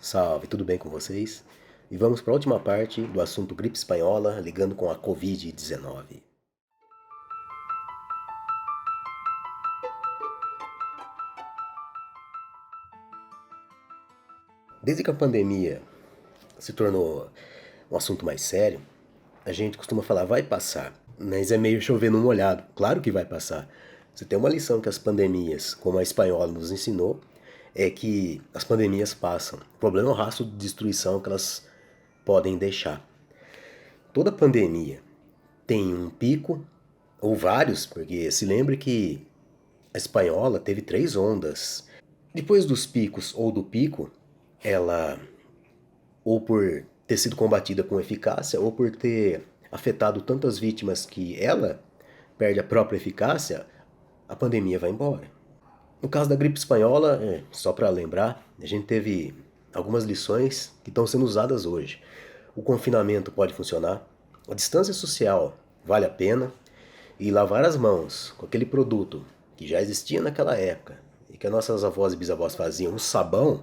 Salve, tudo bem com vocês? E vamos para a última parte do assunto gripe espanhola, ligando com a Covid-19. Desde que a pandemia se tornou um assunto mais sério, a gente costuma falar vai passar, mas é meio chover no molhado. Claro que vai passar. Você tem uma lição que as pandemias, como a espanhola nos ensinou, é que as pandemias passam. O problema é o rastro de destruição que elas podem deixar. Toda pandemia tem um pico, ou vários, porque se lembre que a espanhola teve 3 ondas. Depois dos picos ou do pico, ela, ou por ter sido combatida com eficácia, ou por ter afetado tantas vítimas que ela perde a própria eficácia, a pandemia vai embora. No caso da gripe espanhola, só para lembrar, a gente teve algumas lições que estão sendo usadas hoje. O confinamento pode funcionar, a distância social vale a pena, e lavar as mãos com aquele produto que já existia naquela época e que as nossas avós e bisavós faziam, o sabão,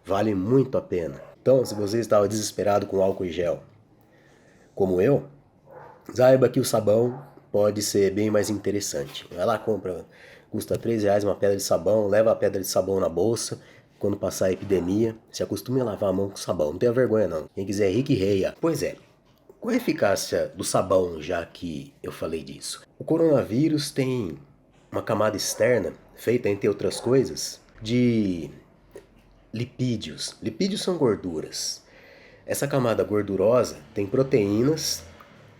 vale muito a pena. Então, se você estava desesperado com álcool e gel, como eu, saiba que o sabão pode ser bem mais interessante. Vai lá, compra, custa R$ 3 uma pedra de sabão, leva a pedra de sabão na bolsa. Quando passar a epidemia, se acostume a lavar a mão com sabão. Não tenha vergonha não. Quem quiser é rico e reia. Pois é, qual a eficácia do sabão, já que eu falei disso? O coronavírus tem uma camada externa, feita, entre outras coisas, de lipídios. Lipídios são gorduras. Essa camada gordurosa tem proteínas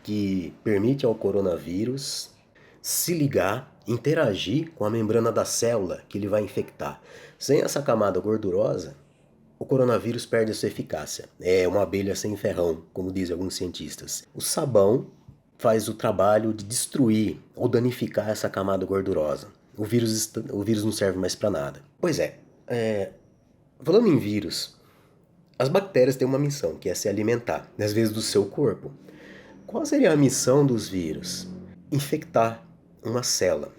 que permite ao coronavírus se ligar, interagir com a membrana da célula que ele vai infectar. Sem essa camada gordurosa, o coronavírus perde a sua eficácia. É uma abelha sem ferrão, como dizem alguns cientistas. O sabão faz o trabalho de destruir ou danificar essa camada gordurosa. O vírus não serve mais para nada. Pois é, falando em vírus, as bactérias têm uma missão, que é se alimentar, às vezes do seu corpo. Qual seria a missão dos vírus? Infectar uma célula.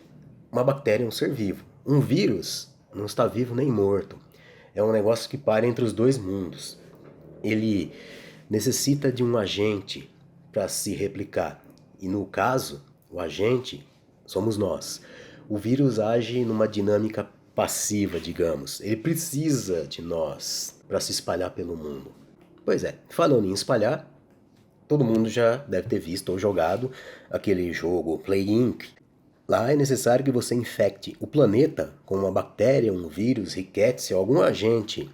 Uma bactéria é um ser vivo. Um vírus não está vivo nem morto. É um negócio que para entre os dois mundos. Ele necessita de um agente para se replicar. E no caso, o agente somos nós. O vírus age numa dinâmica passiva, digamos. Ele precisa de nós para se espalhar pelo mundo. Pois é, falando em espalhar, todo mundo já deve ter visto ou jogado aquele jogo Plague Inc. Lá é necessário que você infecte o planeta com uma bactéria, um vírus, riquete ou algum agente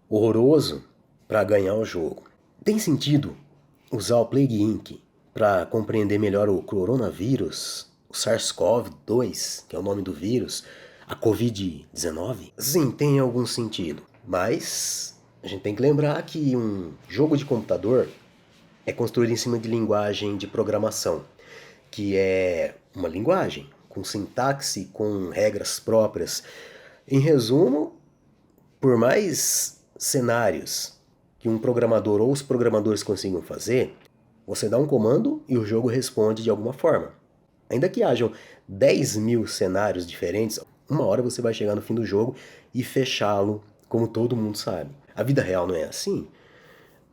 horroroso para ganhar o jogo. Tem sentido usar o Plague Inc. para compreender melhor o coronavírus, o SARS-CoV-2, que é o nome do vírus, a Covid-19? Sim, tem algum sentido, mas a gente tem que lembrar que um jogo de computador é construído em cima de linguagem de programação, que é uma linguagem com sintaxe, com regras próprias. Em resumo, por mais cenários que um programador ou os programadores consigam fazer, você dá um comando e o jogo responde de alguma forma. Ainda que hajam 10.000 cenários diferentes, uma hora você vai chegar no fim do jogo e fechá-lo, como todo mundo sabe. A vida real não é assim,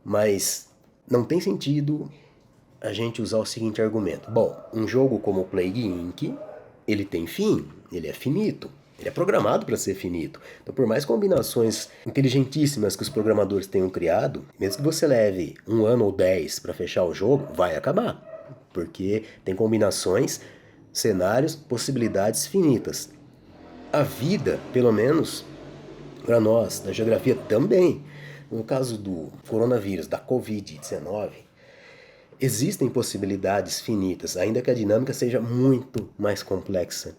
mas não tem sentido a gente usar o seguinte argumento. Bom, um jogo como o Plague Inc., ele tem fim, ele é finito. Ele é programado para ser finito. Então, por mais combinações inteligentíssimas que os programadores tenham criado, mesmo que você leve 1 ano ou 10 para fechar o jogo, vai acabar. Porque tem combinações, cenários, possibilidades finitas. A vida, pelo menos para nós, da geografia também. No caso do coronavírus, da Covid-19, existem possibilidades finitas, ainda que a dinâmica seja muito mais complexa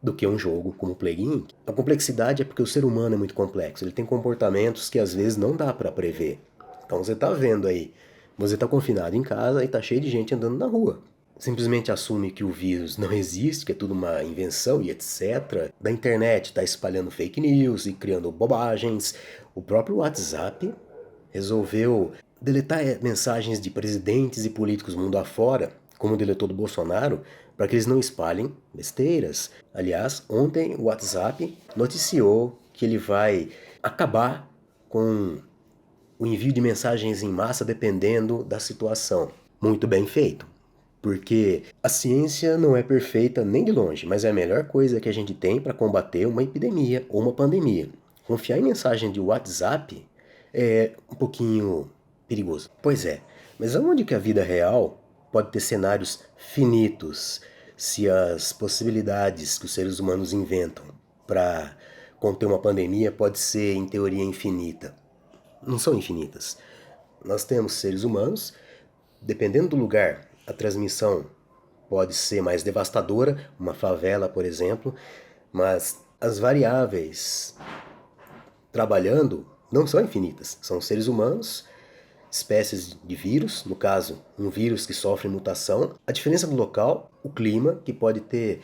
do que um jogo como Plague Inc. A complexidade é porque o ser humano é muito complexo, ele tem comportamentos que às vezes não dá para prever. Então você tá vendo aí, você tá confinado em casa e tá cheio de gente andando na rua. Simplesmente assume que o vírus não existe, que é tudo uma invenção e etc. Da internet tá espalhando fake news e criando bobagens. O próprio WhatsApp resolveu deletar mensagens de presidentes e políticos mundo afora, como deletou do Bolsonaro, para que eles não espalhem besteiras. Aliás, ontem o WhatsApp noticiou que ele vai acabar com o envio de mensagens em massa dependendo da situação. Muito bem feito, porque a ciência não é perfeita nem de longe, mas é a melhor coisa que a gente tem para combater uma epidemia ou uma pandemia. Confiar em mensagem de WhatsApp é um pouquinho perigoso. Pois é, mas aonde que a vida real pode ter cenários finitos se as possibilidades que os seres humanos inventam para conter uma pandemia pode ser, em teoria, infinita? Não são infinitas. Nós temos seres humanos, dependendo do lugar, a transmissão pode ser mais devastadora, uma favela, por exemplo, mas as variáveis trabalhando não são infinitas. São seres humanos, espécies de vírus, no caso, um vírus que sofre mutação. A diferença do local, o clima, que pode ter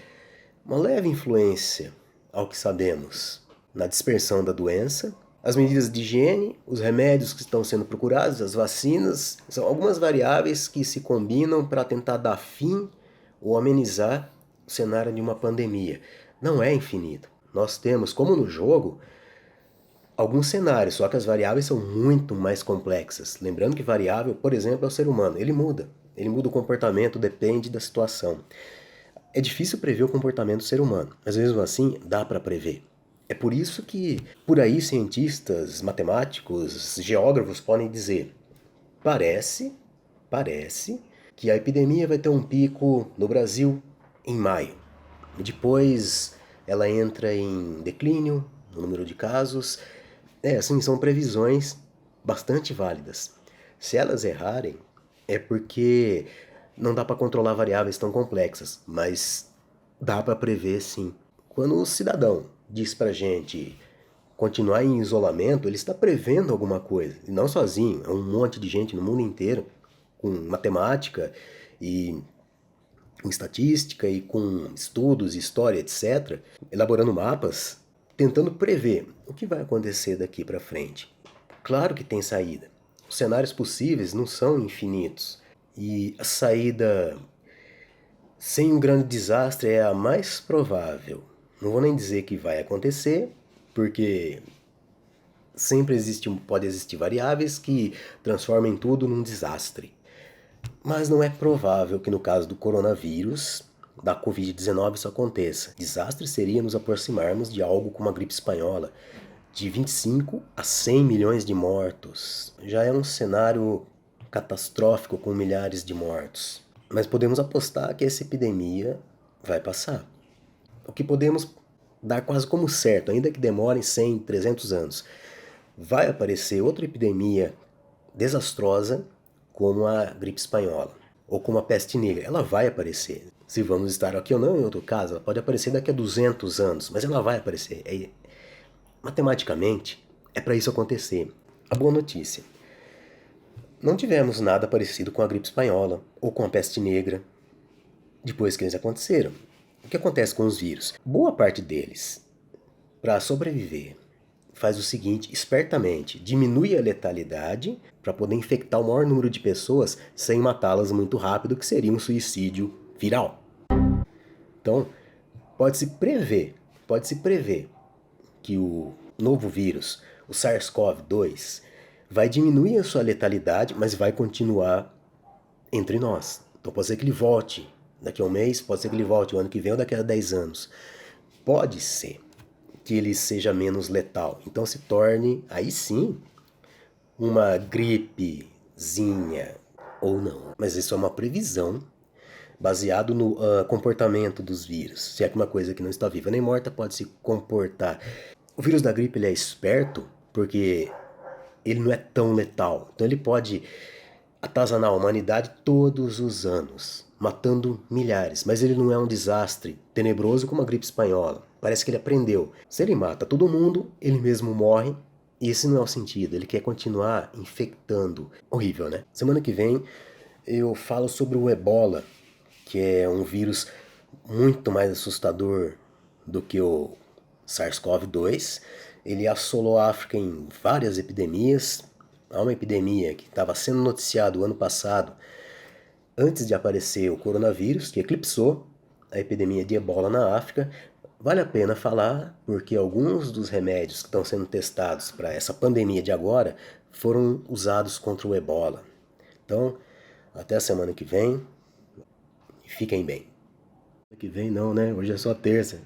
uma leve influência, ao que sabemos, na dispersão da doença. As medidas de higiene, os remédios que estão sendo procurados, as vacinas, são algumas variáveis que se combinam para tentar dar fim ou amenizar o cenário de uma pandemia. Não é infinito. Nós temos, como no jogo, alguns cenários, só que as variáveis são muito mais complexas. Lembrando que variável, por exemplo, é o ser humano. Ele muda. Ele muda o comportamento, depende da situação. É difícil prever o comportamento do ser humano, mas mesmo assim dá para prever. É por isso que, por aí, cientistas, matemáticos, geógrafos podem dizer: parece que a epidemia vai ter um pico no Brasil em maio. Depois ela entra em declínio no número de casos. Assim, são previsões bastante válidas. Se elas errarem, é porque não dá para controlar variáveis tão complexas, mas dá para prever sim. Quando o cidadão diz pra gente continuar em isolamento, ele está prevendo alguma coisa, e não sozinho, é um monte de gente no mundo inteiro, com matemática e com estatística e com estudos, história, etc., elaborando mapas, tentando prever o que vai acontecer daqui para frente. Claro que tem saída. Os cenários possíveis não são infinitos. E a saída sem um grande desastre é a mais provável. Não vou nem dizer que vai acontecer, porque sempre pode existir variáveis que transformem tudo num desastre. Mas não é provável que no caso do coronavírus, da Covid-19, isso aconteça. Desastre seria nos aproximarmos de algo como a gripe espanhola, de 25 a 100 milhões de mortos. Já é um cenário catastrófico com milhares de mortos. Mas podemos apostar que essa epidemia vai passar. O que podemos dar quase como certo, ainda que demore 100, 300 anos, vai aparecer outra epidemia desastrosa como a gripe espanhola ou como a peste negra. Ela vai aparecer. Se vamos estar aqui ou não, em outro caso, ela pode aparecer daqui a 200 anos, mas ela vai aparecer. Matematicamente, é para isso acontecer. A boa notícia: não tivemos nada parecido com a gripe espanhola ou com a peste negra depois que eles aconteceram. O que acontece com os vírus? Boa parte deles, para sobreviver, faz o seguinte, espertamente: diminui a letalidade para poder infectar o maior número de pessoas sem matá-las muito rápido, que seria um suicídio viral. Então, pode-se prever que o novo vírus, o SARS-CoV-2, vai diminuir a sua letalidade, mas vai continuar entre nós. Então pode ser que ele volte daqui a um mês, pode ser que ele volte o ano que vem ou daqui a 10 anos. Pode ser que ele seja menos letal. Então se torne, aí sim, uma gripezinha ou não. Mas isso é uma previsão baseado no comportamento dos vírus. Se é que uma coisa que não está viva nem morta pode se comportar. O vírus da gripe ele é esperto porque ele não é tão letal. Então ele pode atazanar a humanidade todos os anos, matando milhares. Mas ele não é um desastre tenebroso como a gripe espanhola. Parece que ele aprendeu. Se ele mata todo mundo, ele mesmo morre. E esse não é o sentido. Ele quer continuar infectando. Horrível, né? Semana que vem eu falo sobre o Ebola, que é um vírus muito mais assustador do que o SARS-CoV-2. Ele assolou a África em várias epidemias. Há uma epidemia que estava sendo noticiada o ano passado, antes de aparecer o coronavírus, que eclipsou a epidemia de Ebola na África. Vale a pena falar porque alguns dos remédios que estão sendo testados para essa pandemia de agora foram usados contra o Ebola. Então, até a semana que vem e fiquem bem. Semana que vem não, né? Hoje é só terça.